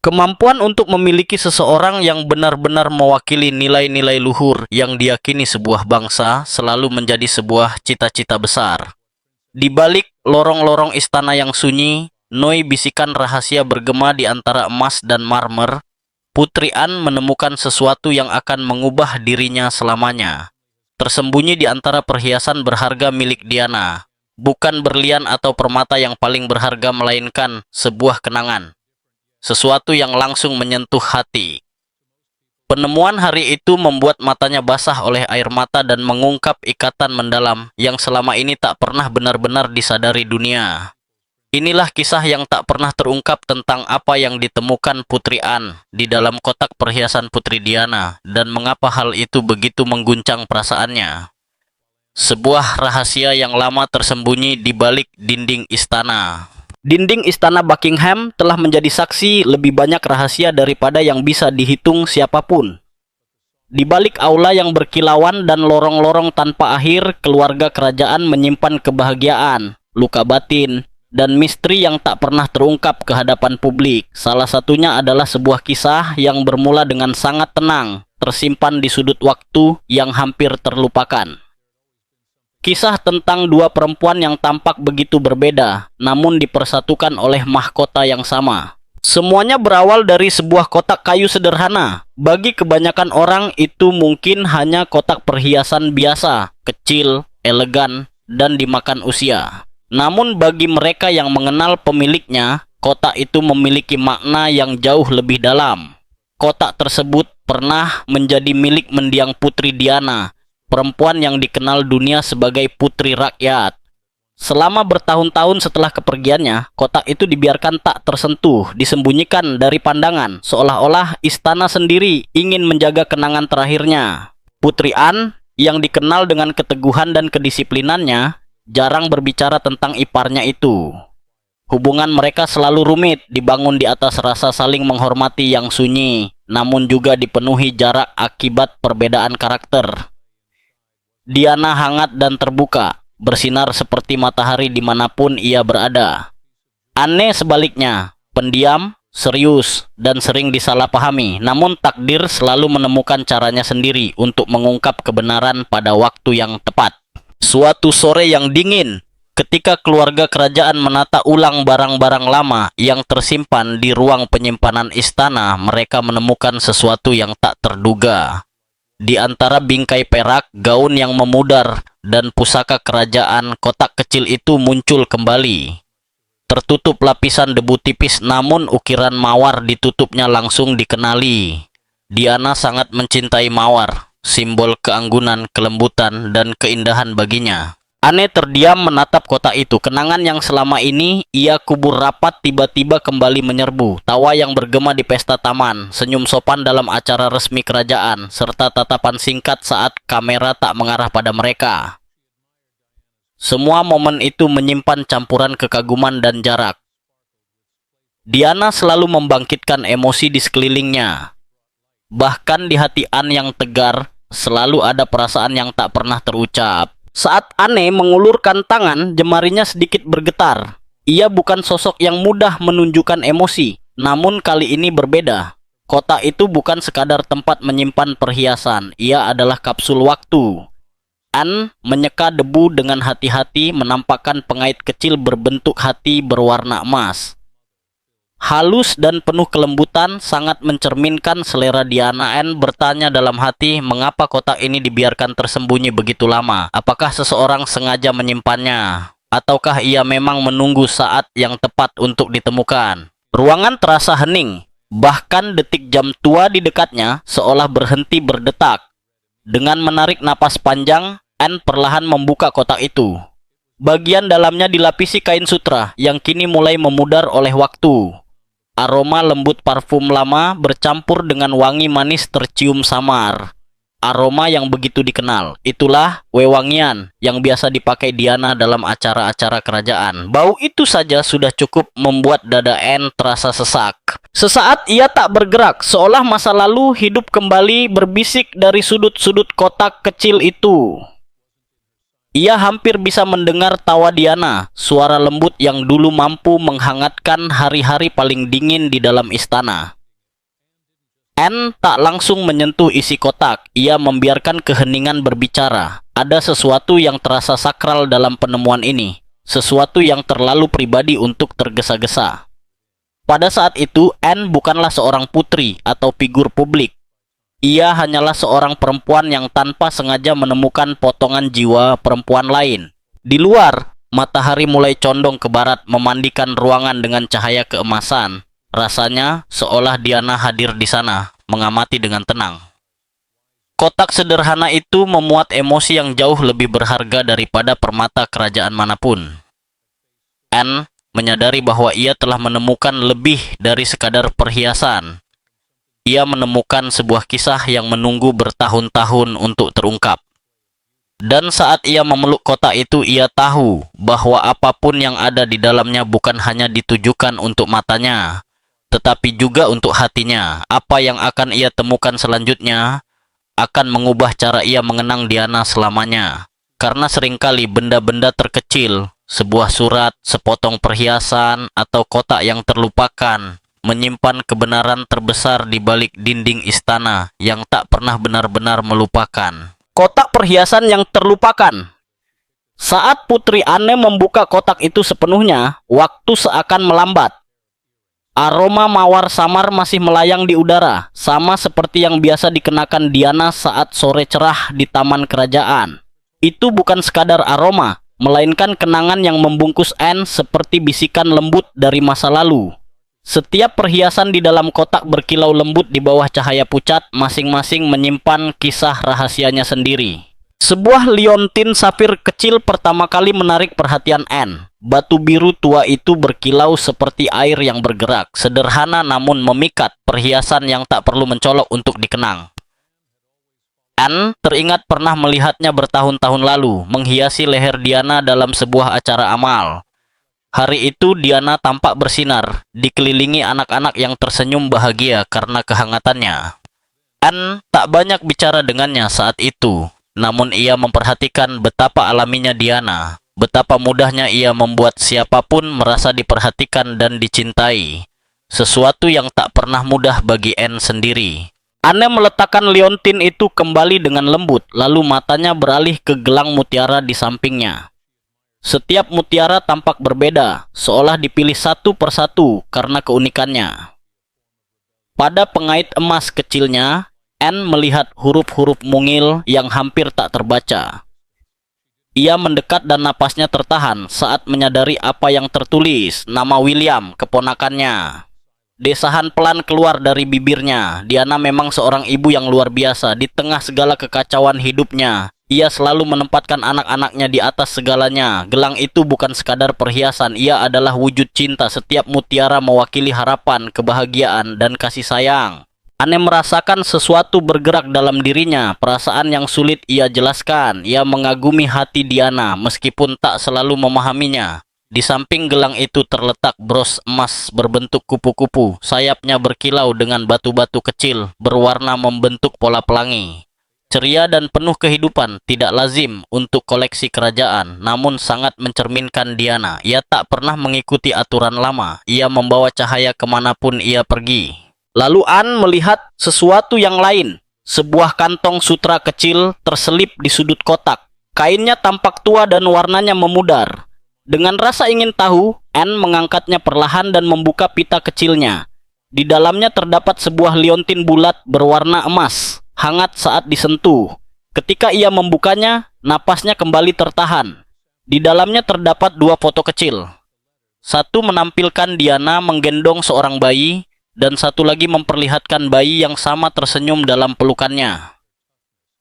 Kemampuan untuk memiliki seseorang yang benar-benar mewakili nilai-nilai luhur yang diyakini sebuah bangsa selalu menjadi sebuah cita-cita besar. Di balik lorong-lorong istana yang sunyi, Noi bisikan rahasia bergema di antara emas dan marmer. Putri An menemukan sesuatu yang akan mengubah dirinya selamanya. Tersembunyi di antara perhiasan berharga milik Diana. Bukan berlian atau permata yang paling berharga, melainkan sebuah kenangan. Sesuatu yang langsung menyentuh hati. Penemuan hari itu membuat matanya basah oleh air mata dan mengungkap ikatan mendalam yang selama ini tak pernah benar-benar disadari dunia. Inilah kisah yang tak pernah terungkap tentang apa yang ditemukan Putri An di dalam kotak perhiasan Putri Diana dan mengapa hal itu begitu mengguncang perasaannya. Sebuah rahasia yang lama tersembunyi di balik dinding istana. Dinding istana Buckingham telah menjadi saksi lebih banyak rahasia daripada yang bisa dihitung siapapun. Di balik aula yang berkilauan dan lorong-lorong tanpa akhir, keluarga kerajaan menyimpan kebahagiaan, luka batin, dan misteri yang tak pernah terungkap ke hadapan publik. Salah satunya adalah sebuah kisah yang bermula dengan sangat tenang, tersimpan di sudut waktu yang hampir terlupakan. Kisah tentang dua perempuan yang tampak begitu berbeda, namun dipersatukan oleh mahkota yang sama. Semuanya berawal dari sebuah kotak kayu sederhana. Bagi kebanyakan orang itu mungkin hanya kotak perhiasan biasa, kecil, elegan, dan dimakan usia. Namun bagi mereka yang mengenal pemiliknya, kotak itu memiliki makna yang jauh lebih dalam. Kotak tersebut pernah menjadi milik mendiang Putri Diana, perempuan yang dikenal dunia sebagai putri rakyat. Selama bertahun-tahun setelah kepergiannya, kotak itu dibiarkan tak tersentuh, disembunyikan dari pandangan, seolah-olah istana sendiri ingin menjaga kenangan terakhirnya. Putri An, yang dikenal dengan keteguhan dan kedisiplinannya, jarang berbicara tentang iparnya itu. Hubungan mereka selalu rumit, dibangun di atas rasa saling menghormati yang sunyi, namun juga dipenuhi jarak akibat perbedaan karakter. Diana hangat dan terbuka, bersinar seperti matahari dimanapun ia berada. Anne sebaliknya, pendiam, serius, dan sering disalahpahami, namun takdir selalu menemukan caranya sendiri untuk mengungkap kebenaran pada waktu yang tepat. Suatu sore yang dingin, ketika keluarga kerajaan menata ulang barang-barang lama yang tersimpan di ruang penyimpanan istana, mereka menemukan sesuatu yang tak terduga. Di antara bingkai perak, gaun yang memudar, dan pusaka kerajaan, kotak kecil itu muncul kembali. Tertutup lapisan debu tipis, namun ukiran mawar ditutupnya langsung dikenali. Diana sangat mencintai mawar, simbol keanggunan, kelembutan, dan keindahan baginya. Anne terdiam menatap kotak itu. Kenangan yang selama ini ia kubur rapat tiba-tiba kembali menyerbu. Tawa yang bergema di pesta taman, senyum sopan dalam acara resmi kerajaan, serta tatapan singkat saat kamera tak mengarah pada mereka. Semua momen itu menyimpan campuran kekaguman dan jarak. Diana selalu membangkitkan emosi di sekelilingnya. Bahkan di hati Anne yang tegar, selalu ada perasaan yang tak pernah terucap. Saat Anne mengulurkan tangan, jemarinya sedikit bergetar. Ia bukan sosok yang mudah menunjukkan emosi, namun kali ini berbeda. Kotak itu bukan sekadar tempat menyimpan perhiasan, ia adalah kapsul waktu. Anne menyeka debu dengan hati-hati, menampakkan pengait kecil berbentuk hati berwarna emas. Halus dan penuh kelembutan, sangat mencerminkan selera Diana. Anne bertanya dalam hati, mengapa kotak ini dibiarkan tersembunyi begitu lama? Apakah seseorang sengaja menyimpannya? Ataukah ia memang menunggu saat yang tepat untuk ditemukan? Ruangan terasa hening, bahkan detik jam tua di dekatnya seolah berhenti berdetak. Dengan menarik napas panjang, Anne perlahan membuka kotak itu. Bagian dalamnya dilapisi kain sutra yang kini mulai memudar oleh waktu. Aroma lembut parfum lama bercampur dengan wangi manis tercium samar. Aroma yang begitu dikenal. Itulah wewangian yang biasa dipakai Diana dalam acara-acara kerajaan. Bau itu saja sudah cukup membuat dada Anne terasa sesak. Sesaat ia tak bergerak, seolah masa lalu hidup kembali berbisik dari sudut-sudut kotak kecil itu. Ia hampir bisa mendengar tawa Diana, suara lembut yang dulu mampu menghangatkan hari-hari paling dingin di dalam istana. Anne tak langsung menyentuh isi kotak, ia membiarkan keheningan berbicara. Ada sesuatu yang terasa sakral dalam penemuan ini, sesuatu yang terlalu pribadi untuk tergesa-gesa. Pada saat itu, Anne bukanlah seorang putri atau figur publik. Ia hanyalah seorang perempuan yang tanpa sengaja menemukan potongan jiwa perempuan lain. Di luar, matahari mulai condong ke barat memandikan ruangan dengan cahaya keemasan. Rasanya seolah Diana hadir di sana, mengamati dengan tenang. Kotak sederhana itu memuat emosi yang jauh lebih berharga daripada permata kerajaan manapun. Anne menyadari bahwa ia telah menemukan lebih dari sekadar perhiasan. Ia menemukan sebuah kisah yang menunggu bertahun-tahun untuk terungkap. Dan saat ia memeluk kotak itu, ia tahu bahwa apapun yang ada di dalamnya bukan hanya ditujukan untuk matanya, tetapi juga untuk hatinya. Apa yang akan ia temukan selanjutnya akan mengubah cara ia mengenang Diana selamanya. Karena seringkali benda-benda terkecil, sebuah surat, sepotong perhiasan, atau kotak yang terlupakan, menyimpan kebenaran terbesar di balik dinding istana yang tak pernah benar-benar melupakan. Kotak perhiasan yang terlupakan. Saat Putri Anne membuka kotak itu sepenuhnya, waktu seakan melambat. Aroma mawar samar masih melayang di udara, sama seperti yang biasa dikenakan Diana saat sore cerah di taman kerajaan. Itu bukan sekadar aroma, melainkan kenangan yang membungkus Anne seperti bisikan lembut dari masa lalu. Setiap perhiasan di dalam kotak berkilau lembut di bawah cahaya pucat, masing-masing menyimpan kisah rahasianya sendiri. Sebuah liontin safir kecil pertama kali menarik perhatian Anne. Batu biru tua itu berkilau seperti air yang bergerak, sederhana namun memikat, perhiasan yang tak perlu mencolok untuk dikenang. Anne teringat pernah melihatnya bertahun-tahun lalu, menghiasi leher Diana dalam sebuah acara amal. Hari itu Diana tampak bersinar, dikelilingi anak-anak yang tersenyum bahagia karena kehangatannya. Anne tak banyak bicara dengannya saat itu, namun ia memperhatikan betapa alaminya Diana, betapa mudahnya ia membuat siapapun merasa diperhatikan dan dicintai. Sesuatu yang tak pernah mudah bagi Anne sendiri. Anne meletakkan liontin itu kembali dengan lembut, lalu matanya beralih ke gelang mutiara di sampingnya. Setiap mutiara tampak berbeda, seolah dipilih satu persatu karena keunikannya. Pada pengait emas kecilnya, Anne melihat huruf-huruf mungil yang hampir tak terbaca. Ia mendekat dan napasnya tertahan saat menyadari apa yang tertulis, nama William, keponakannya. Desahan pelan keluar dari bibirnya. Diana memang seorang ibu yang luar biasa. Di tengah segala kekacauan hidupnya, ia selalu menempatkan anak-anaknya di atas segalanya. Gelang itu bukan sekadar perhiasan, ia adalah wujud cinta. Setiap mutiara mewakili harapan, kebahagiaan, dan kasih sayang. Anne merasakan sesuatu bergerak dalam dirinya, perasaan yang sulit ia jelaskan. Ia mengagumi hati Diana, meskipun tak selalu memahaminya. Di samping gelang itu terletak bros emas berbentuk kupu-kupu. Sayapnya berkilau dengan batu-batu kecil, berwarna membentuk pola pelangi. Ceria dan penuh kehidupan, tidak lazim untuk koleksi kerajaan, namun sangat mencerminkan Diana. Ia tak pernah mengikuti aturan lama, ia membawa cahaya kemanapun ia pergi. Lalu Anne melihat sesuatu yang lain. Sebuah kantong sutra kecil terselip di sudut kotak. Kainnya tampak tua dan warnanya memudar. Dengan rasa ingin tahu, Anne mengangkatnya perlahan dan membuka pita kecilnya. Di dalamnya terdapat sebuah liontin bulat berwarna emas, hangat saat disentuh. Ketika ia membukanya, napasnya kembali tertahan. Di dalamnya terdapat dua foto kecil. Satu menampilkan Diana menggendong seorang bayi, dan satu lagi memperlihatkan bayi yang sama tersenyum dalam pelukannya.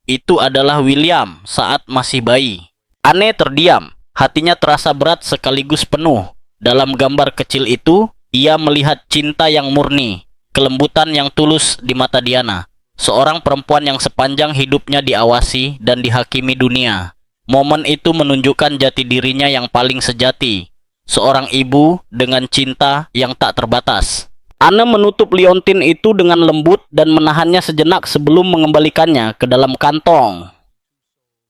Itu adalah William saat masih bayi. Anne terdiam. Hatinya terasa berat sekaligus penuh. Dalam gambar kecil itu, ia melihat cinta yang murni, kelembutan yang tulus di mata Diana. Seorang perempuan yang sepanjang hidupnya diawasi dan dihakimi dunia. Momen itu menunjukkan jati dirinya yang paling sejati. Seorang ibu dengan cinta yang tak terbatas. Anne menutup liontin itu dengan lembut dan menahannya sejenak sebelum mengembalikannya ke dalam kantong.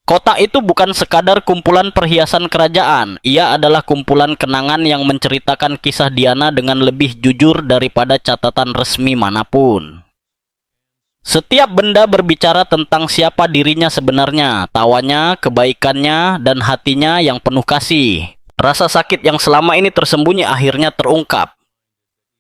Kotak itu bukan sekadar kumpulan perhiasan kerajaan, ia adalah kumpulan kenangan yang menceritakan kisah Diana dengan lebih jujur daripada catatan resmi manapun. Setiap benda berbicara tentang siapa dirinya sebenarnya, tawanya, kebaikannya, dan hatinya yang penuh kasih. Rasa sakit yang selama ini tersembunyi akhirnya terungkap.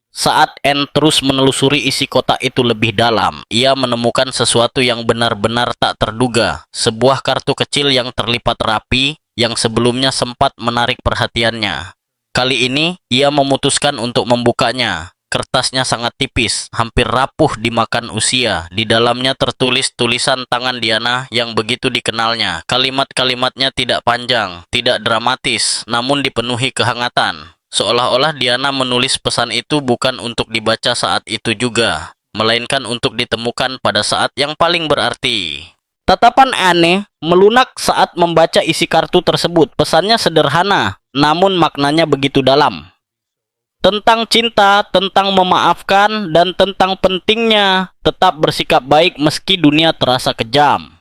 Saat Anne terus menelusuri isi kotak itu lebih dalam, ia menemukan sesuatu yang benar-benar tak terduga. Sebuah kartu kecil yang terlipat rapi, yang sebelumnya sempat menarik perhatiannya. Kali ini, ia memutuskan untuk membukanya. Kertasnya sangat tipis, hampir rapuh dimakan usia. Di dalamnya tertulis tulisan tangan Diana yang begitu dikenalnya. Kalimat-kalimatnya tidak panjang, tidak dramatis, namun dipenuhi kehangatan. Seolah-olah Diana menulis pesan itu bukan untuk dibaca saat itu juga, melainkan untuk ditemukan pada saat yang paling berarti. Tatapan Anne melunak saat membaca isi kartu tersebut. Pesannya sederhana, namun maknanya begitu dalam. Tentang cinta, tentang memaafkan, dan tentang pentingnya tetap bersikap baik meski dunia terasa kejam.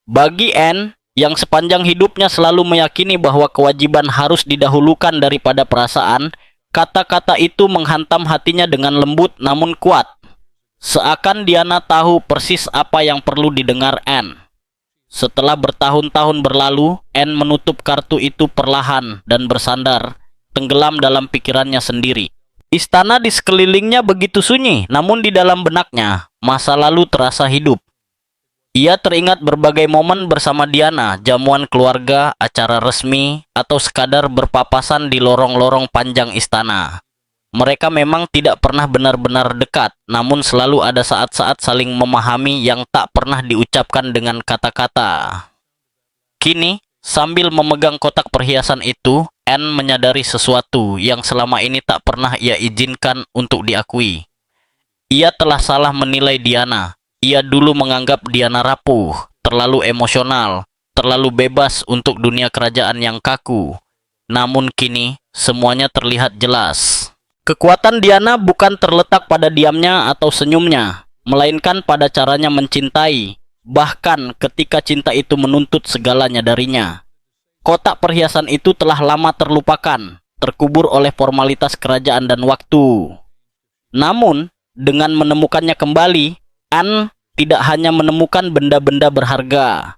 Bagi Anne, yang sepanjang hidupnya selalu meyakini bahwa kewajiban harus didahulukan daripada perasaan, kata-kata itu menghantam hatinya dengan lembut namun kuat. Seakan Diana tahu persis apa yang perlu didengar Anne. Setelah bertahun-tahun berlalu, Anne menutup kartu itu perlahan dan bersandar, tenggelam dalam pikirannya sendiri. Istana di sekelilingnya begitu sunyi, namun di dalam benaknya, masa lalu terasa hidup. Ia teringat berbagai momen bersama Diana, jamuan keluarga, acara resmi, atau sekadar berpapasan di lorong-lorong panjang istana. Mereka memang tidak pernah benar-benar dekat, namun selalu ada saat-saat saling memahami yang tak pernah diucapkan dengan kata-kata. Kini, sambil memegang kotak perhiasan itu, Anne menyadari sesuatu yang selama ini tak pernah ia izinkan untuk diakui. Ia telah salah menilai Diana. Ia dulu menganggap Diana rapuh, terlalu emosional, terlalu bebas untuk dunia kerajaan yang kaku. Namun kini, semuanya terlihat jelas. Kekuatan Diana bukan terletak pada diamnya atau senyumnya, melainkan pada caranya mencintai, bahkan ketika cinta itu menuntut segalanya darinya. Kotak perhiasan itu telah lama terlupakan, terkubur oleh formalitas kerajaan dan waktu. Namun, dengan menemukannya kembali, Anne tidak hanya menemukan benda-benda berharga.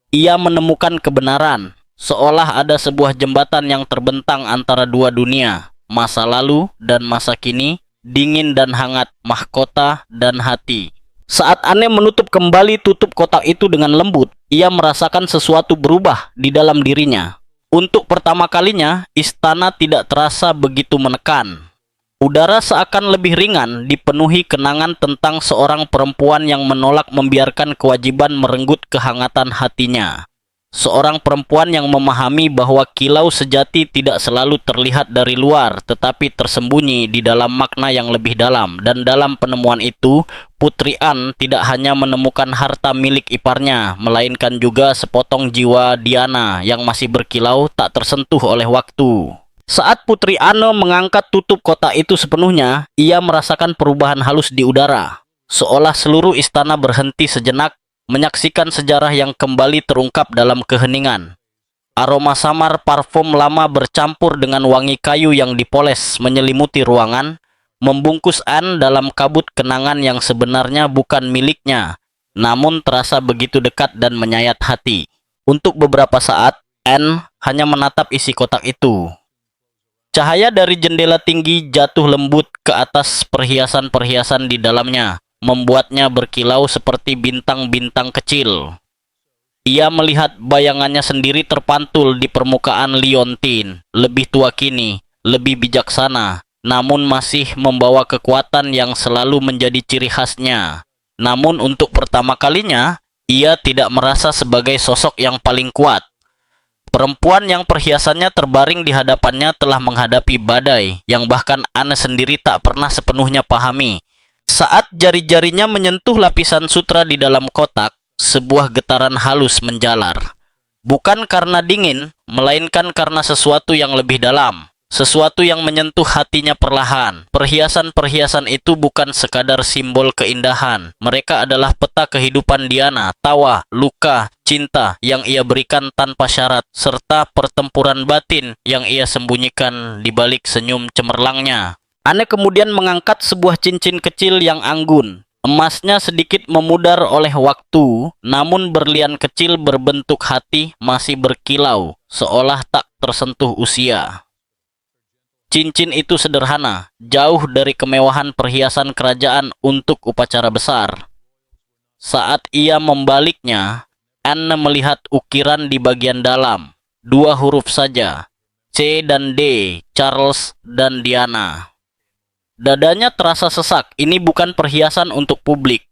Ia menemukan kebenaran, seolah ada sebuah jembatan yang terbentang antara dua dunia, masa lalu dan masa kini, dingin dan hangat, mahkota dan hati. Saat Anne menutup kembali tutup kotak itu dengan lembut, ia merasakan sesuatu berubah di dalam dirinya. Untuk pertama kalinya, istana tidak terasa begitu menekan. Udara seakan lebih ringan, dipenuhi kenangan tentang seorang perempuan yang menolak membiarkan kewajiban merenggut kehangatan hatinya. Seorang perempuan yang memahami bahwa kilau sejati tidak selalu terlihat dari luar, tetapi tersembunyi di dalam makna yang lebih dalam. Dan dalam penemuan itu, Putri Anne tidak hanya menemukan harta milik iparnya, melainkan juga sepotong jiwa Diana yang masih berkilau tak tersentuh oleh waktu. Saat Putri Anne mengangkat tutup kotak itu sepenuhnya, ia merasakan perubahan halus di udara. Seolah seluruh istana berhenti sejenak, menyaksikan sejarah yang kembali terungkap dalam keheningan. Aroma samar parfum lama bercampur dengan wangi kayu yang dipoles menyelimuti ruangan, membungkus Anne dalam kabut kenangan yang sebenarnya bukan miliknya, namun terasa begitu dekat dan menyayat hati. Untuk beberapa saat, Anne hanya menatap isi kotak itu. Cahaya dari jendela tinggi jatuh lembut ke atas perhiasan-perhiasan di dalamnya, membuatnya berkilau seperti bintang-bintang kecil. Ia melihat bayangannya sendiri terpantul di permukaan liontin, lebih tua kini, lebih bijaksana, namun masih membawa kekuatan yang selalu menjadi ciri khasnya. Namun untuk pertama kalinya, ia tidak merasa sebagai sosok yang paling kuat. Perempuan yang perhiasannya terbaring di hadapannya telah menghadapi badai yang bahkan Anne sendiri tak pernah sepenuhnya pahami. Saat jari-jarinya menyentuh lapisan sutra di dalam kotak, sebuah getaran halus menjalar. Bukan karena dingin, melainkan karena sesuatu yang lebih dalam. sesuatu yang menyentuh hatinya perlahan. Perhiasan-perhiasan itu bukan sekadar simbol keindahan. Mereka adalah peta kehidupan Diana, tawa, luka, cinta yang ia berikan tanpa syarat, serta pertempuran batin yang ia sembunyikan di balik senyum cemerlangnya. Anne kemudian mengangkat sebuah cincin kecil yang anggun. Emasnya sedikit memudar oleh waktu, namun berlian kecil berbentuk hati masih berkilau, seolah tak tersentuh usia. Cincin itu sederhana, jauh dari kemewahan perhiasan kerajaan untuk upacara besar. Saat ia membaliknya, Anne melihat ukiran di bagian dalam, 2 huruf saja, C dan D, Charles dan Diana. Dadanya terasa sesak. Ini bukan perhiasan untuk publik.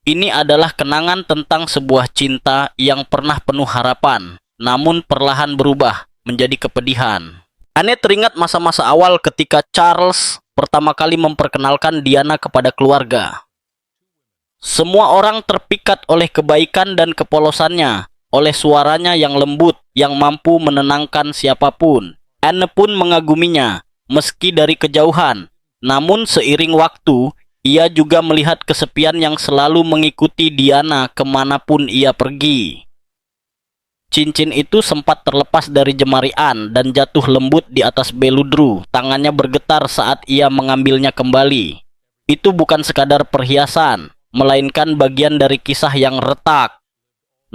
Ini adalah kenangan tentang sebuah cinta yang pernah penuh harapan, namun perlahan berubah menjadi kepedihan. Anne teringat masa-masa awal ketika Charles pertama kali memperkenalkan Diana kepada keluarga. Semua orang terpikat oleh kebaikan dan kepolosannya, oleh suaranya yang lembut, yang mampu menenangkan siapapun. Anne pun mengaguminya, meski dari kejauhan. Namun seiring waktu, ia juga melihat kesepian yang selalu mengikuti Diana kemanapun ia pergi. Cincin itu sempat terlepas dari jemari Anne dan jatuh lembut di atas beludru. Tangannya bergetar saat ia mengambilnya kembali. Itu bukan sekadar perhiasan, melainkan bagian dari kisah yang retak.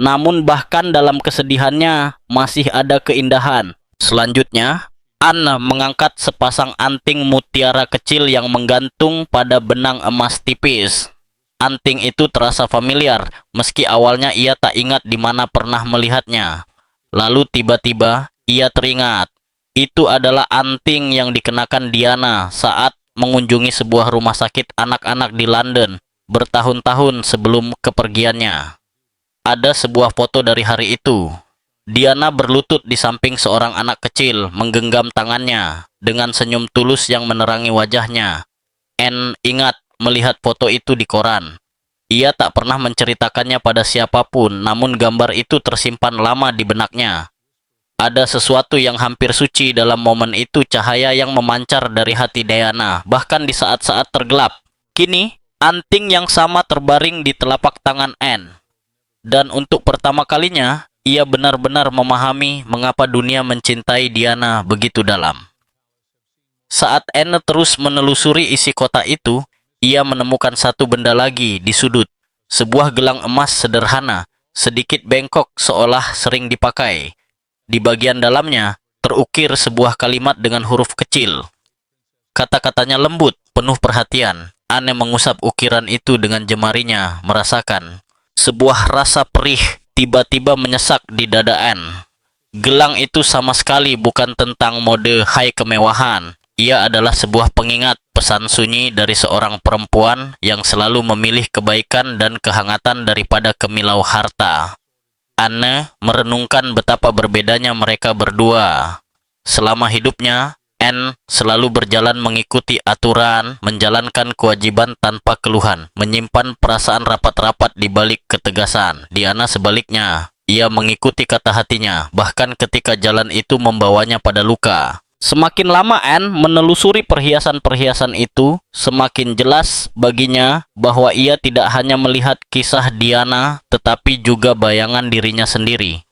Namun bahkan dalam kesedihannya, masih ada keindahan. Selanjutnya, Anne mengangkat sepasang anting mutiara kecil yang menggantung pada benang emas tipis. Anting itu terasa familiar, meski awalnya ia tak ingat di mana pernah melihatnya. Lalu tiba-tiba ia teringat. Itu adalah anting yang dikenakan Diana saat mengunjungi sebuah rumah sakit anak-anak di London bertahun-tahun sebelum kepergiannya. Ada sebuah foto dari hari itu. Diana berlutut di samping seorang anak kecil, menggenggam tangannya dengan senyum tulus yang menerangi wajahnya. Anne ingat melihat foto itu di koran. Ia tak pernah menceritakannya pada siapapun, namun gambar itu tersimpan lama di benaknya. Ada sesuatu yang hampir suci dalam momen itu, cahaya yang memancar dari hati Diana, bahkan di saat-saat tergelap. Kini, anting yang sama terbaring di telapak tangan Anne. Dan untuk pertama kalinya, ia benar-benar memahami mengapa dunia mencintai Diana begitu dalam. Saat Anne terus menelusuri isi kotak itu, ia menemukan satu benda lagi di sudut. Sebuah gelang emas sederhana, sedikit bengkok seolah sering dipakai. Di bagian dalamnya, terukir sebuah kalimat dengan huruf kecil. Kata-katanya lembut, penuh perhatian. Anne mengusap ukiran itu dengan jemarinya, merasakan sebuah rasa perih tiba-tiba menyesak di dada Anne. Gelang itu sama sekali bukan tentang mode high kemewahan. Ia adalah sebuah pengingat, pesan sunyi dari seorang perempuan yang selalu memilih kebaikan dan kehangatan daripada kemilau harta. Anne merenungkan betapa berbedanya mereka berdua. Selama hidupnya, Anne selalu berjalan mengikuti aturan, menjalankan kewajiban tanpa keluhan, menyimpan perasaan rapat-rapat di balik ketegasan. Diana sebaliknya, ia mengikuti kata hatinya, bahkan ketika jalan itu membawanya pada luka. Semakin lama Anne menelusuri perhiasan-perhiasan itu, semakin jelas baginya bahwa ia tidak hanya melihat kisah Diana, tetapi juga bayangan dirinya sendiri.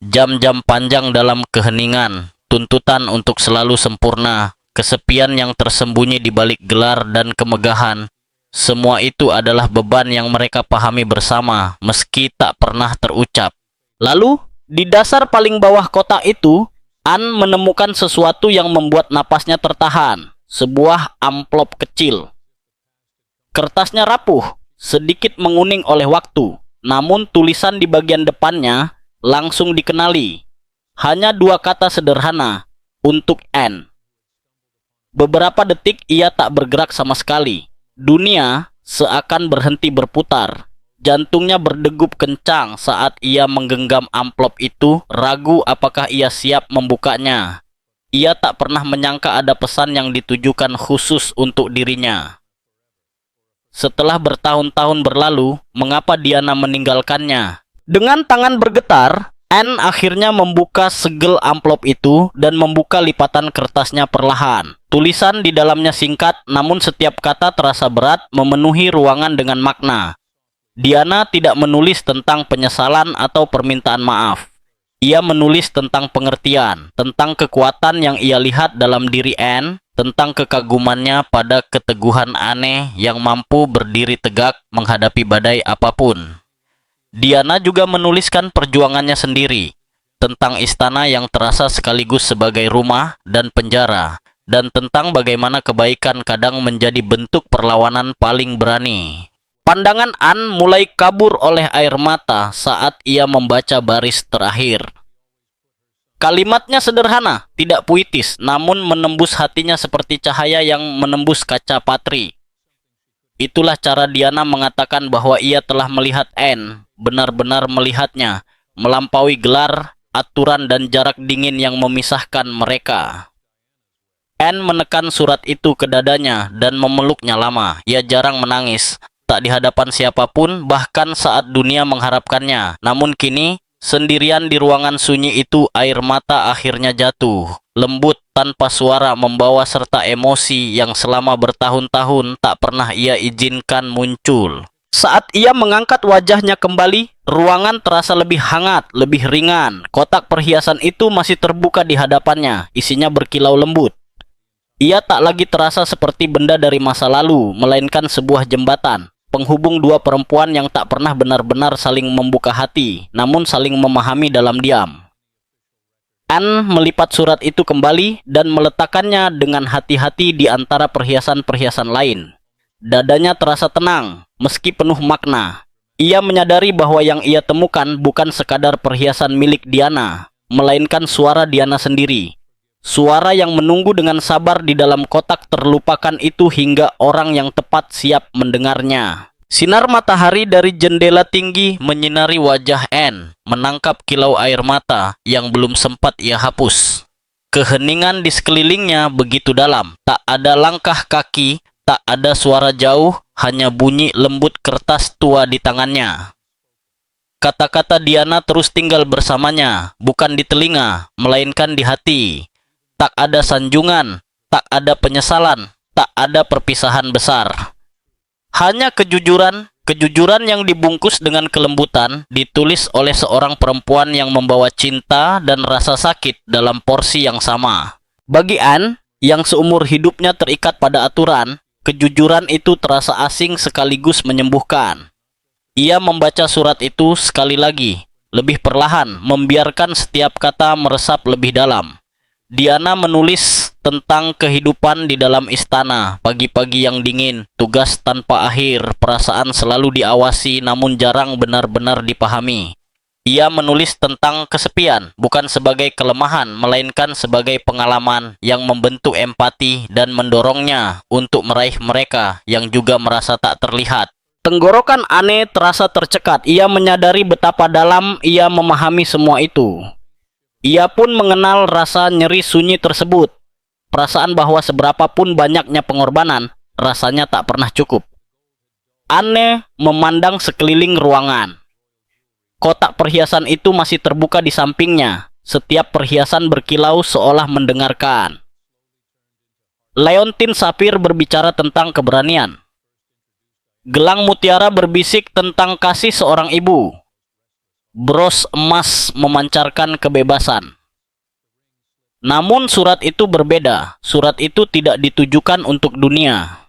Jam-jam panjang dalam keheningan, tuntutan untuk selalu sempurna, kesepian yang tersembunyi di balik gelar dan kemegahan, semua itu adalah beban yang mereka pahami bersama, meski tak pernah terucap. Lalu, di dasar paling bawah kotak itu, Anne menemukan sesuatu yang membuat napasnya tertahan, sebuah amplop kecil. Kertasnya rapuh, sedikit menguning oleh waktu, namun tulisan di bagian depannya langsung dikenali. Hanya 2 kata sederhana, untuk Anne. Beberapa detik ia tak bergerak sama sekali. Dunia seakan berhenti berputar. Jantungnya berdegup kencang saat ia menggenggam amplop itu, ragu apakah ia siap membukanya. Ia tak pernah menyangka ada pesan yang ditujukan khusus untuk dirinya. Setelah bertahun-tahun berlalu, mengapa Diana meninggalkannya? Dengan tangan bergetar, Anne akhirnya membuka segel amplop itu dan membuka lipatan kertasnya perlahan. Tulisan di dalamnya singkat, namun setiap kata terasa berat, memenuhi ruangan dengan makna. Diana tidak menulis tentang penyesalan atau permintaan maaf. Ia menulis tentang pengertian, tentang kekuatan yang ia lihat dalam diri Anne, tentang kekagumannya pada keteguhan aneh yang mampu berdiri tegak menghadapi badai apapun. Diana juga menuliskan perjuangannya sendiri, tentang istana yang terasa sekaligus sebagai rumah dan penjara, dan tentang bagaimana kebaikan kadang menjadi bentuk perlawanan paling berani. Pandangan Anne mulai kabur oleh air mata saat ia membaca baris terakhir. Kalimatnya sederhana, tidak puitis, namun menembus hatinya seperti cahaya yang menembus kaca patri. Itulah cara Diana mengatakan bahwa ia telah melihat Anne, benar-benar melihatnya, melampaui gelar, aturan dan jarak dingin yang memisahkan mereka. Anne menekan surat itu ke dadanya dan memeluknya lama. Ia jarang menangis, tak di hadapan siapapun, bahkan saat dunia mengharapkannya. Namun kini, sendirian di ruangan sunyi itu, air mata akhirnya jatuh. Lembut, tanpa suara, membawa serta emosi yang selama bertahun-tahun tak pernah ia izinkan muncul. Saat ia mengangkat wajahnya kembali, ruangan terasa lebih hangat, lebih ringan. Kotak perhiasan itu masih terbuka di hadapannya, isinya berkilau lembut. Ia tak lagi terasa seperti benda dari masa lalu, melainkan sebuah jembatan, penghubung dua perempuan yang tak pernah benar-benar saling membuka hati, namun saling memahami dalam diam. Anne melipat surat itu kembali dan meletakkannya dengan hati-hati di antara perhiasan-perhiasan lain. Dadanya terasa tenang, meski penuh makna. Ia menyadari bahwa yang ia temukan bukan sekadar perhiasan milik Diana, melainkan suara Diana sendiri. Suara yang menunggu dengan sabar di dalam kotak terlupakan itu hingga orang yang tepat siap mendengarnya. Sinar matahari dari jendela tinggi menyinari wajah Anne, menangkap kilau air mata yang belum sempat ia hapus. Keheningan di sekelilingnya begitu dalam, tak ada langkah kaki, tak ada suara jauh, hanya bunyi lembut kertas tua di tangannya. Kata-kata Diana terus tinggal bersamanya, bukan di telinga, melainkan di hati. Tak ada sanjungan, tak ada penyesalan, tak ada perpisahan besar. Hanya kejujuran yang dibungkus dengan kelembutan, ditulis oleh seorang perempuan yang membawa cinta dan rasa sakit dalam porsi yang sama. Bagi Anne, yang seumur hidupnya terikat pada aturan, kejujuran itu terasa asing sekaligus menyembuhkan. Ia membaca surat itu sekali lagi, lebih perlahan, membiarkan setiap kata meresap lebih dalam. Diana menulis tentang kehidupan di dalam istana, pagi-pagi yang dingin, tugas tanpa akhir, perasaan selalu diawasi namun jarang benar-benar dipahami. Ia menulis tentang kesepian, bukan sebagai kelemahan, melainkan sebagai pengalaman yang membentuk empati dan mendorongnya untuk meraih mereka yang juga merasa tak terlihat. Tenggorokan Anne terasa tercekat. Ia menyadari betapa dalam ia memahami semua itu. Ia pun mengenal rasa nyeri sunyi tersebut. Perasaan bahwa seberapapun banyaknya pengorbanan, rasanya tak pernah cukup. Anne memandang sekeliling ruangan. Kotak perhiasan itu masih terbuka di sampingnya. Setiap perhiasan berkilau seolah mendengarkan. Leontin Sapphire berbicara tentang keberanian. Gelang mutiara berbisik tentang kasih seorang ibu. Bros emas memancarkan kebebasan. Namun surat itu berbeda. Surat itu tidak ditujukan untuk dunia.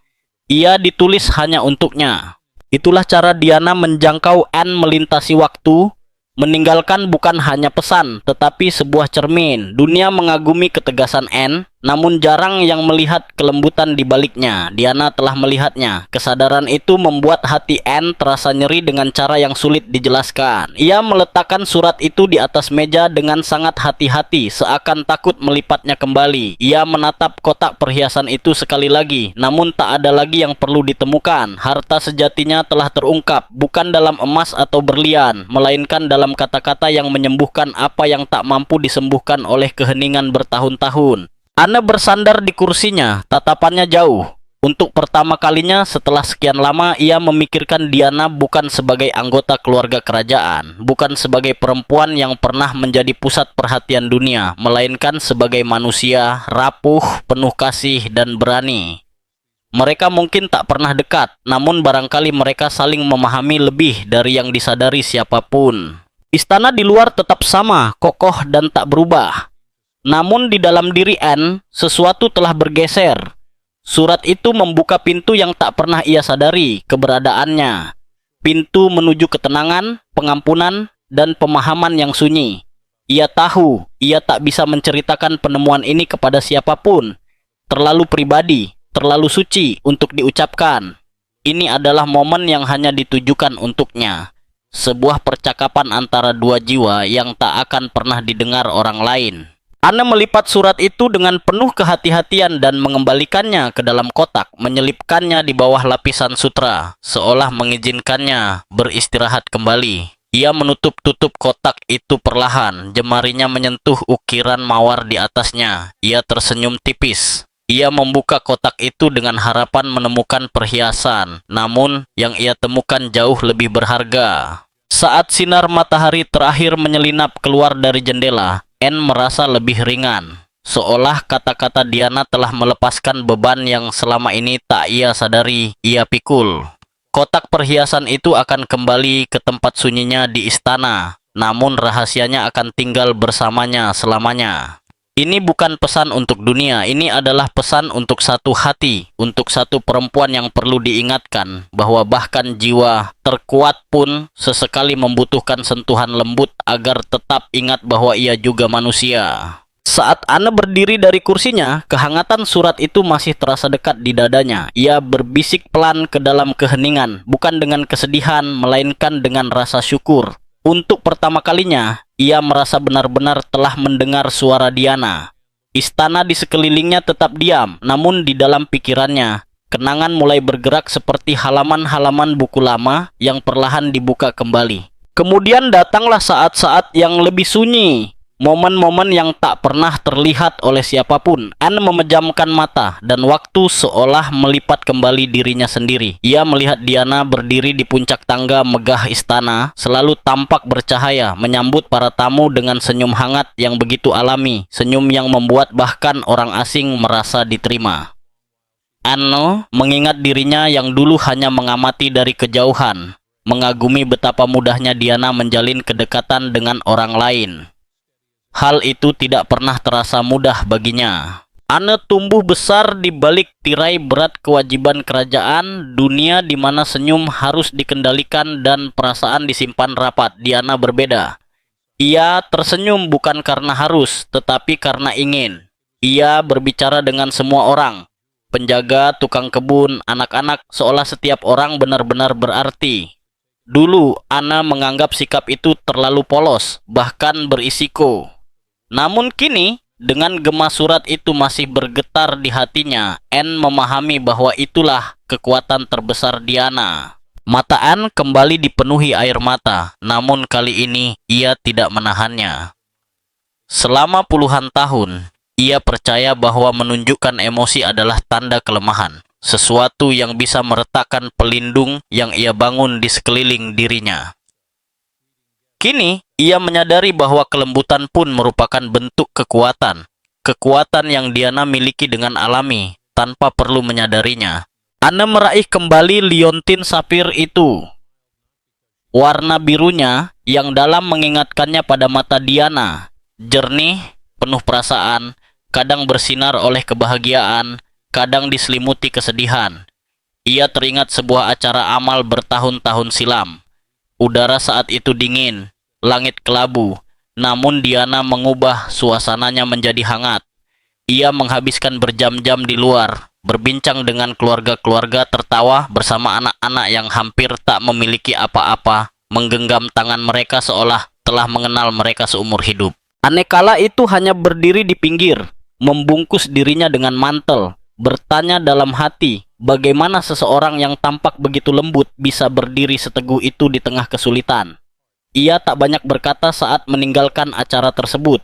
Ia ditulis hanya untuknya. Itulah cara Diana menjangkau Anne melintasi waktu, meninggalkan bukan hanya pesan, tetapi sebuah cermin. Dunia mengagumi ketegasan Anne, namun jarang yang melihat kelembutan di baliknya. Diana telah melihatnya. Kesadaran itu membuat hati Anne terasa nyeri dengan cara yang sulit dijelaskan. Ia meletakkan surat itu di atas meja dengan sangat hati-hati, seakan takut melipatnya kembali. Ia menatap kotak perhiasan itu sekali lagi, namun tak ada lagi yang perlu ditemukan. Harta sejatinya telah terungkap, bukan dalam emas atau berlian, melainkan dalam kata-kata yang menyembuhkan apa yang tak mampu disembuhkan oleh keheningan bertahun-tahun. Anne bersandar di kursinya, tatapannya jauh. Untuk pertama kalinya setelah sekian lama, ia memikirkan Diana bukan sebagai anggota keluarga kerajaan, bukan sebagai perempuan yang pernah menjadi pusat perhatian dunia, melainkan sebagai manusia rapuh, penuh kasih, dan berani. Mereka mungkin tak pernah dekat, namun barangkali mereka saling memahami lebih dari yang disadari siapapun. Istana di luar tetap sama, kokoh dan tak berubah. Namun di dalam diri Anne, sesuatu telah bergeser. Surat itu membuka pintu yang tak pernah ia sadari keberadaannya. Pintu menuju ketenangan, pengampunan, dan pemahaman yang sunyi. Ia tahu, ia tak bisa menceritakan penemuan ini kepada siapapun. Terlalu pribadi, terlalu suci untuk diucapkan. Ini adalah momen yang hanya ditujukan untuknya. Sebuah percakapan antara dua jiwa yang tak akan pernah didengar orang lain. Anne melipat surat itu dengan penuh kehati-hatian dan mengembalikannya ke dalam kotak, menyelipkannya di bawah lapisan sutra, seolah mengizinkannya beristirahat kembali. Ia menutup-tutup kotak itu perlahan, jemarinya menyentuh ukiran mawar di atasnya. Ia tersenyum tipis. Ia membuka kotak itu dengan harapan menemukan perhiasan, namun yang ia temukan jauh lebih berharga. Saat sinar matahari terakhir menyelinap keluar dari jendela, Anne merasa lebih ringan, seolah kata-kata Diana telah melepaskan beban yang selama ini tak ia sadari ia pikul. Kotak perhiasan itu akan kembali ke tempat sunyinya di istana, namun rahasianya akan tinggal bersamanya selamanya. Ini bukan pesan untuk dunia, ini adalah pesan untuk satu hati, untuk satu perempuan yang perlu diingatkan bahwa bahkan jiwa terkuat pun sesekali membutuhkan sentuhan lembut agar tetap ingat bahwa ia juga manusia. Saat Anne berdiri dari kursinya, kehangatan surat itu masih terasa dekat di dadanya. Ia berbisik pelan ke dalam keheningan, bukan dengan kesedihan, melainkan dengan rasa syukur. Untuk pertama kalinya, ia merasa benar-benar telah mendengar suara Diana. Istana di sekelilingnya tetap diam, namun di dalam pikirannya, kenangan mulai bergerak seperti halaman-halaman buku lama yang perlahan dibuka kembali. Kemudian datanglah saat-saat yang lebih sunyi. Momen-momen yang tak pernah terlihat oleh siapapun. Anne memejamkan mata dan waktu seolah melipat kembali dirinya sendiri. Ia melihat Diana berdiri di puncak tangga megah istana, selalu tampak bercahaya, menyambut para tamu dengan senyum hangat yang begitu alami, senyum yang membuat bahkan orang asing merasa diterima. Anne mengingat dirinya yang dulu hanya mengamati dari kejauhan, mengagumi betapa mudahnya Diana menjalin kedekatan dengan orang lain. Hal itu tidak pernah terasa mudah baginya. Anne tumbuh besar di balik tirai berat kewajiban kerajaan, dunia di mana senyum harus dikendalikan dan perasaan disimpan rapat. Diana berbeda. Ia tersenyum bukan karena harus, tetapi karena ingin. Ia berbicara dengan semua orang. Penjaga, tukang kebun, anak-anak, seolah setiap orang benar-benar berarti. Dulu, Anne menganggap sikap itu terlalu polos, bahkan berisiko. Namun kini, dengan gema surat itu masih bergetar di hatinya, Anne memahami bahwa itulah kekuatan terbesar Diana. Mata Anne kembali dipenuhi air mata, namun kali ini ia tidak menahannya. Selama puluhan tahun, ia percaya bahwa menunjukkan emosi adalah tanda kelemahan, sesuatu yang bisa meretakkan pelindung yang ia bangun di sekeliling dirinya. Kini, ia menyadari bahwa kelembutan pun merupakan bentuk kekuatan. Kekuatan yang Diana miliki dengan alami, tanpa perlu menyadarinya. Anne meraih kembali liontin sapir itu. Warna birunya yang dalam mengingatkannya pada mata Diana. Jernih, penuh perasaan, kadang bersinar oleh kebahagiaan, kadang diselimuti kesedihan. Ia teringat sebuah acara amal bertahun-tahun silam. Udara saat itu dingin, langit kelabu, namun Diana mengubah suasananya menjadi hangat. Ia menghabiskan berjam-jam di luar, berbincang dengan keluarga-keluarga, tertawa bersama anak-anak yang hampir tak memiliki apa-apa, menggenggam tangan mereka seolah telah mengenal mereka seumur hidup. Anekala itu hanya berdiri di pinggir, membungkus dirinya dengan mantel, bertanya dalam hati, bagaimana seseorang yang tampak begitu lembut bisa berdiri seteguh itu di tengah kesulitan. Ia tak banyak berkata saat meninggalkan acara tersebut.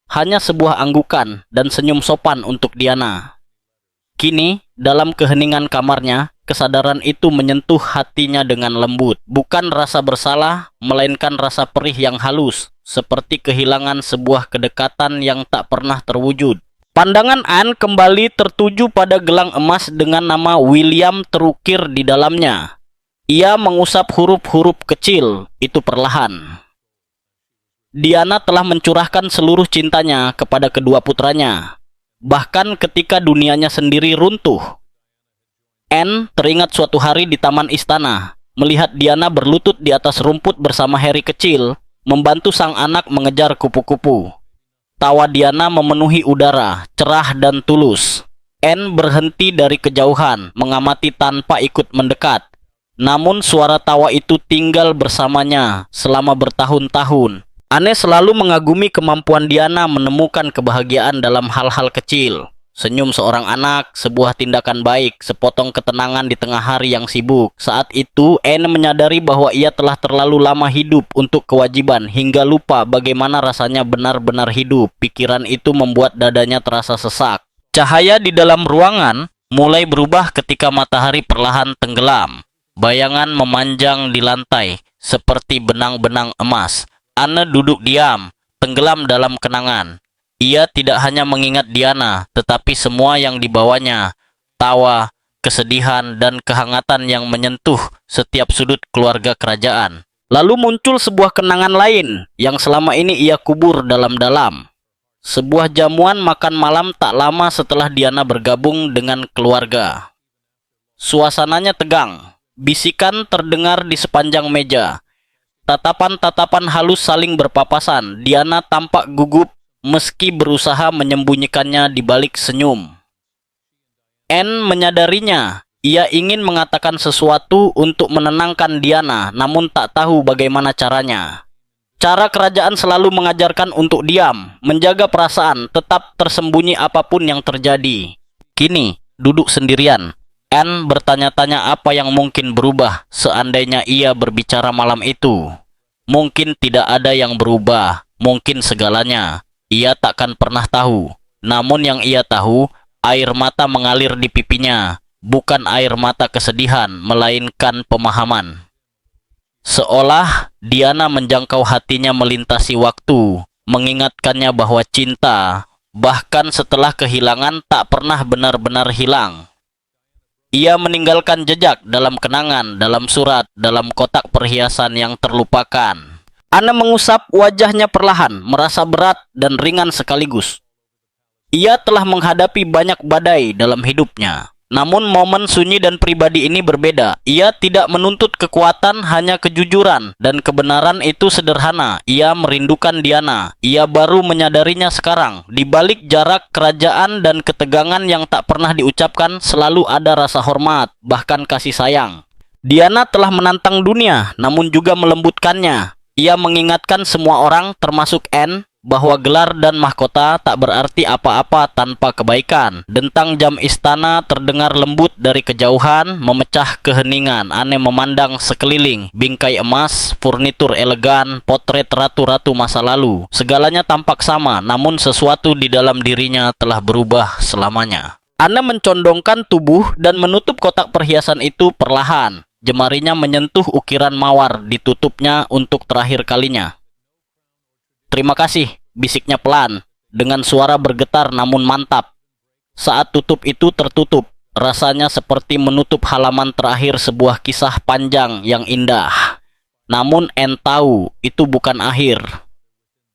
Hanya sebuah anggukan dan senyum sopan untuk Diana. Kini, dalam keheningan kamarnya, kesadaran itu menyentuh hatinya dengan lembut. Bukan rasa bersalah, melainkan rasa perih yang halus, seperti kehilangan sebuah kedekatan yang tak pernah terwujud. Pandangan Anne kembali tertuju pada gelang emas dengan nama William terukir di dalamnya. Ia mengusap huruf-huruf kecil itu perlahan. Diana telah mencurahkan seluruh cintanya kepada kedua putranya, bahkan ketika dunianya sendiri runtuh. Anne teringat suatu hari di taman istana, melihat Diana berlutut di atas rumput bersama Harry kecil, membantu sang anak mengejar kupu-kupu. Tawa Diana memenuhi udara, cerah dan tulus. Anne berhenti dari kejauhan, mengamati tanpa ikut mendekat. Namun suara tawa itu tinggal bersamanya selama bertahun-tahun. Anne selalu mengagumi kemampuan Diana menemukan kebahagiaan dalam hal-hal kecil. Senyum seorang anak, sebuah tindakan baik, sepotong ketenangan di tengah hari yang sibuk. Saat itu, Anne menyadari bahwa ia telah terlalu lama hidup untuk kewajiban hingga lupa bagaimana rasanya benar-benar hidup. Pikiran itu membuat dadanya terasa sesak. Cahaya di dalam ruangan mulai berubah ketika matahari perlahan tenggelam. Bayangan memanjang di lantai seperti benang-benang emas. Anne duduk diam, tenggelam dalam kenangan. Ia tidak hanya mengingat Diana, tetapi semua yang dibawanya, tawa, kesedihan, dan kehangatan yang menyentuh setiap sudut keluarga kerajaan. Lalu muncul sebuah kenangan lain yang selama ini ia kubur dalam-dalam. Sebuah jamuan makan malam tak lama setelah Diana bergabung dengan keluarga. Suasananya tegang, bisikan terdengar di sepanjang meja. Tatapan-tatapan halus saling berpapasan. Diana tampak gugup meski berusaha menyembunyikannya di balik senyum. Anne menyadarinya. Ia ingin mengatakan sesuatu untuk menenangkan Diana, namun tak tahu bagaimana caranya. Cara kerajaan selalu mengajarkan untuk diam, menjaga perasaan, tetap tersembunyi apapun yang terjadi. Kini, duduk sendirian, Anne bertanya-tanya apa yang mungkin berubah seandainya ia berbicara malam itu. Mungkin tidak ada yang berubah, mungkin segalanya. Ia takkan pernah tahu. Namun yang ia tahu, air mata mengalir di pipinya. Bukan air mata kesedihan, melainkan pemahaman. Seolah Diana menjangkau hatinya melintasi waktu, mengingatkannya bahwa cinta, bahkan setelah kehilangan, tak pernah benar-benar hilang. Ia meninggalkan jejak dalam kenangan, dalam surat, dalam kotak perhiasan yang terlupakan. Anne mengusap wajahnya perlahan, merasa berat dan ringan sekaligus. Ia telah menghadapi banyak badai dalam hidupnya. Namun momen sunyi dan pribadi ini berbeda. Ia tidak menuntut kekuatan, hanya kejujuran. Dan kebenaran itu sederhana. Ia merindukan Diana. Ia baru menyadarinya sekarang. Di balik jarak kerajaan dan ketegangan yang tak pernah diucapkan, selalu ada rasa hormat, bahkan kasih sayang. Diana telah menantang dunia, namun juga melembutkannya. Ia mengingatkan semua orang, termasuk Anne, bahwa gelar dan mahkota tak berarti apa-apa tanpa kebaikan. Dentang jam istana terdengar lembut dari kejauhan, memecah keheningan. Anne memandang sekeliling, bingkai emas, furnitur elegan, potret ratu-ratu masa lalu. Segalanya tampak sama, namun sesuatu di dalam dirinya telah berubah selamanya. Anne mencondongkan tubuh dan menutup kotak perhiasan itu perlahan. Jemarinya menyentuh ukiran mawar, ditutupnya untuk terakhir kalinya. "Terima kasih," bisiknya pelan, dengan suara bergetar namun mantap. Saat tutup itu tertutup, rasanya seperti menutup halaman terakhir sebuah kisah panjang yang indah. Namun Anne tahu, itu bukan akhir.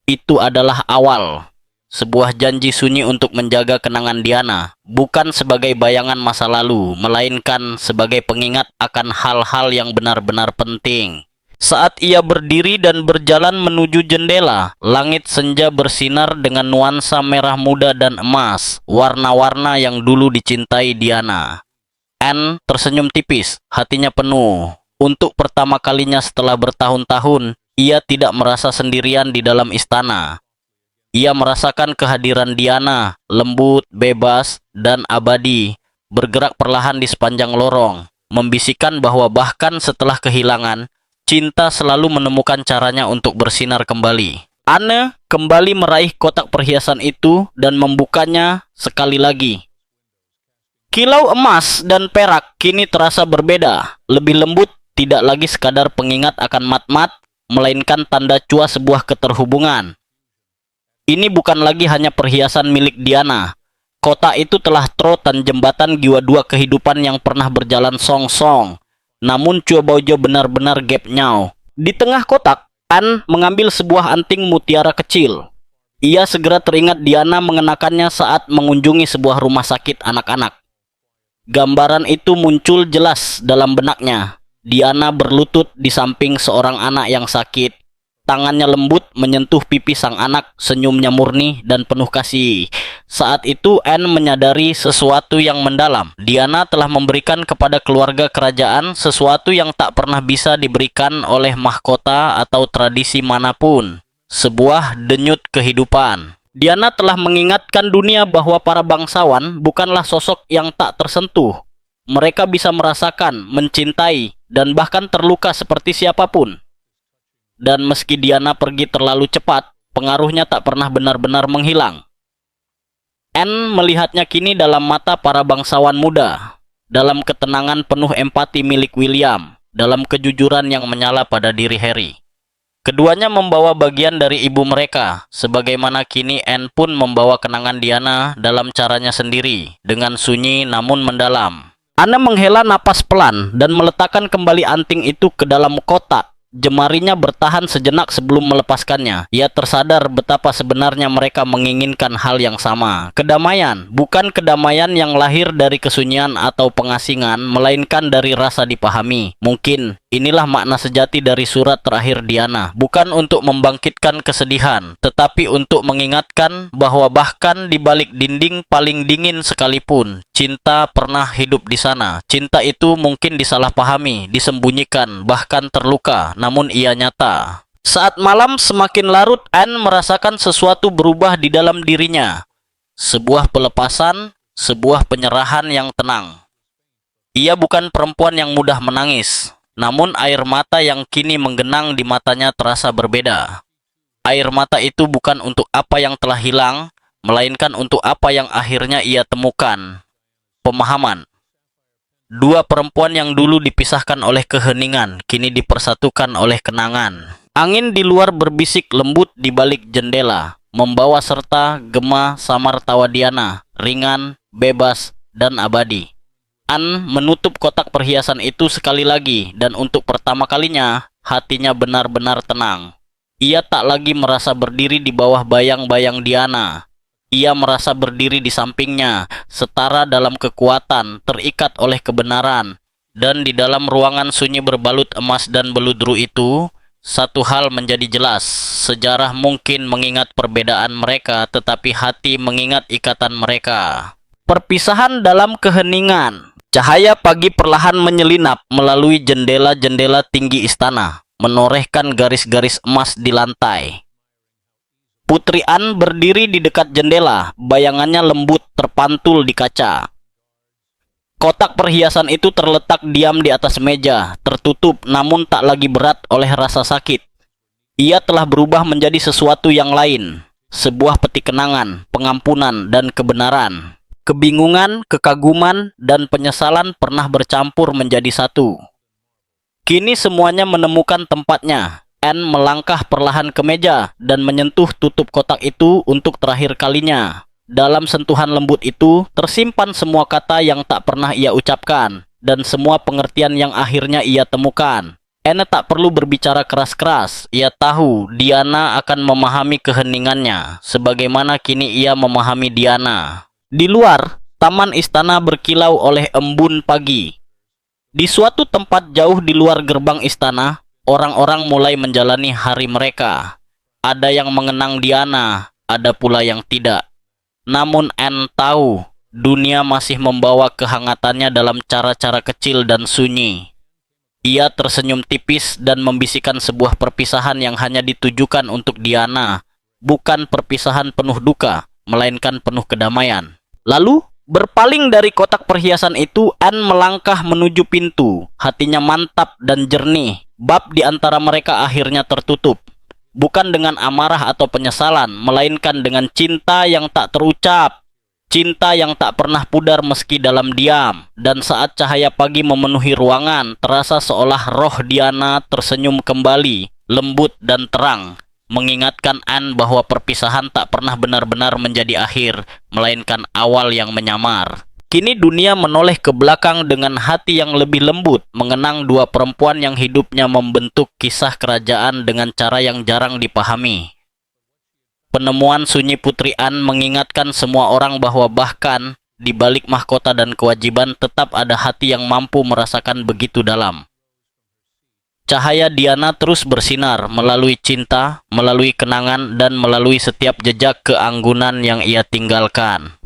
Itu adalah awal. Sebuah janji sunyi untuk menjaga kenangan Diana, bukan sebagai bayangan masa lalu, melainkan sebagai pengingat akan hal-hal yang benar-benar penting. Saat ia berdiri dan berjalan menuju jendela, langit senja bersinar dengan nuansa merah muda dan emas, warna-warna yang dulu dicintai Diana. Anne tersenyum tipis, hatinya penuh. Untuk pertama kalinya setelah bertahun-tahun, ia tidak merasa sendirian di dalam istana. Ia merasakan kehadiran Diana, lembut, bebas, dan abadi, bergerak perlahan di sepanjang lorong, membisikkan bahwa bahkan setelah kehilangan, cinta selalu menemukan caranya untuk bersinar kembali. Anne kembali meraih kotak perhiasan itu dan membukanya sekali lagi. Kilau emas dan perak kini terasa berbeda, lebih lembut, tidak lagi sekadar pengingat akan mat-mat, melainkan tanda cua sebuah keterhubungan. Ini bukan lagi hanya perhiasan milik Diana. Kota itu telah trotan jembatan jiwa dua kehidupan yang pernah berjalan song-song. Namun Chua Baojo benar-benar gap nyao. Di tengah kotak, An mengambil sebuah anting mutiara kecil. Ia segera teringat Diana mengenakannya saat mengunjungi sebuah rumah sakit anak-anak. Gambaran itu muncul jelas dalam benaknya. Diana berlutut di samping seorang anak yang sakit. Tangannya lembut menyentuh pipi sang anak, senyumnya murni dan penuh kasih. Saat itu Anne menyadari sesuatu yang mendalam. Diana telah memberikan kepada keluarga kerajaan sesuatu yang tak pernah bisa diberikan oleh mahkota atau tradisi manapun. Sebuah denyut kehidupan. Diana telah mengingatkan dunia bahwa para bangsawan bukanlah sosok yang tak tersentuh. Mereka bisa merasakan, mencintai, dan bahkan terluka seperti siapapun. Dan meski Diana pergi terlalu cepat, pengaruhnya tak pernah benar-benar menghilang. Anne melihatnya kini dalam mata para bangsawan muda, dalam ketenangan penuh empati milik William, dalam kejujuran yang menyala pada diri Harry. Keduanya membawa bagian dari ibu mereka, sebagaimana kini Anne pun membawa kenangan Diana dalam caranya sendiri, dengan sunyi namun mendalam. Anne menghela napas pelan dan meletakkan kembali anting itu ke dalam kotak. Jemarinya bertahan sejenak sebelum melepaskannya. Ia tersadar betapa sebenarnya mereka menginginkan hal yang sama. Kedamaian, bukan kedamaian yang lahir dari kesunyian atau pengasingan, melainkan dari rasa dipahami. Mungkin inilah makna sejati dari surat terakhir Diana. Bukan untuk membangkitkan kesedihan, tetapi untuk mengingatkan bahwa bahkan di balik dinding paling dingin sekalipun, cinta pernah hidup di sana. Cinta itu mungkin disalahpahami, disembunyikan, bahkan terluka, namun ia nyata. Saat malam semakin larut, Anne merasakan sesuatu berubah di dalam dirinya. Sebuah pelepasan, sebuah penyerahan yang tenang. Ia bukan perempuan yang mudah menangis, namun air mata yang kini menggenang di matanya terasa berbeda. Air mata itu bukan untuk apa yang telah hilang, melainkan untuk apa yang akhirnya ia temukan. Pemahaman. Dua perempuan yang dulu dipisahkan oleh keheningan, kini dipersatukan oleh kenangan. Angin di luar berbisik lembut di balik jendela, membawa serta gema samar tawa Diana, ringan, bebas, dan abadi. Anne menutup kotak perhiasan itu sekali lagi, dan untuk pertama kalinya, hatinya benar-benar tenang. Ia tak lagi merasa berdiri di bawah bayang-bayang Diana. Ia merasa berdiri di sampingnya, setara dalam kekuatan, terikat oleh kebenaran. Dan di dalam ruangan sunyi berbalut emas dan beludru itu, satu hal menjadi jelas. Sejarah mungkin mengingat perbedaan mereka, tetapi hati mengingat ikatan mereka. Perpisahan dalam keheningan. Cahaya pagi perlahan menyelinap melalui jendela-jendela tinggi istana, menorehkan garis-garis emas di lantai. Putri Anne berdiri di dekat jendela, bayangannya lembut terpantul di kaca. Kotak perhiasan itu terletak diam di atas meja, tertutup namun tak lagi berat oleh rasa sakit. Ia telah berubah menjadi sesuatu yang lain, sebuah peti kenangan, pengampunan, dan kebenaran. Kebingungan, kekaguman, dan penyesalan pernah bercampur menjadi satu. Kini semuanya menemukan tempatnya. Anne melangkah perlahan ke meja dan menyentuh tutup kotak itu untuk terakhir kalinya. Dalam sentuhan lembut itu, tersimpan semua kata yang tak pernah ia ucapkan, dan semua pengertian yang akhirnya ia temukan. Anne tak perlu berbicara keras-keras. Ia tahu Diana akan memahami keheningannya, sebagaimana kini ia memahami Diana. Di luar, taman istana berkilau oleh embun pagi. Di suatu tempat jauh di luar gerbang istana, orang-orang mulai menjalani hari mereka. Ada yang mengenang Diana, ada pula yang tidak. Namun Anne tahu, dunia masih membawa kehangatannya dalam cara-cara kecil dan sunyi. Ia tersenyum tipis dan membisikkan sebuah perpisahan yang hanya ditujukan untuk Diana. Bukan perpisahan penuh duka, melainkan penuh kedamaian. Lalu, berpaling dari kotak perhiasan itu, Anne melangkah menuju pintu. Hatinya mantap dan jernih. Bab di antara mereka akhirnya tertutup. Bukan dengan amarah atau penyesalan, melainkan dengan cinta yang tak terucap. Cinta yang tak pernah pudar meski dalam diam, dan saat cahaya pagi memenuhi ruangan, terasa seolah roh Diana tersenyum kembali, lembut dan terang, mengingatkan Anne bahwa perpisahan tak pernah benar-benar menjadi akhir, melainkan awal yang menyamar. Kini dunia menoleh ke belakang dengan hati yang lebih lembut, mengenang dua perempuan yang hidupnya membentuk kisah kerajaan dengan cara yang jarang dipahami. Penemuan sunyi Putri Anne mengingatkan semua orang bahwa bahkan di balik mahkota dan kewajiban tetap ada hati yang mampu merasakan begitu dalam. Cahaya Diana terus bersinar melalui cinta, melalui kenangan, dan melalui setiap jejak keanggunan yang ia tinggalkan.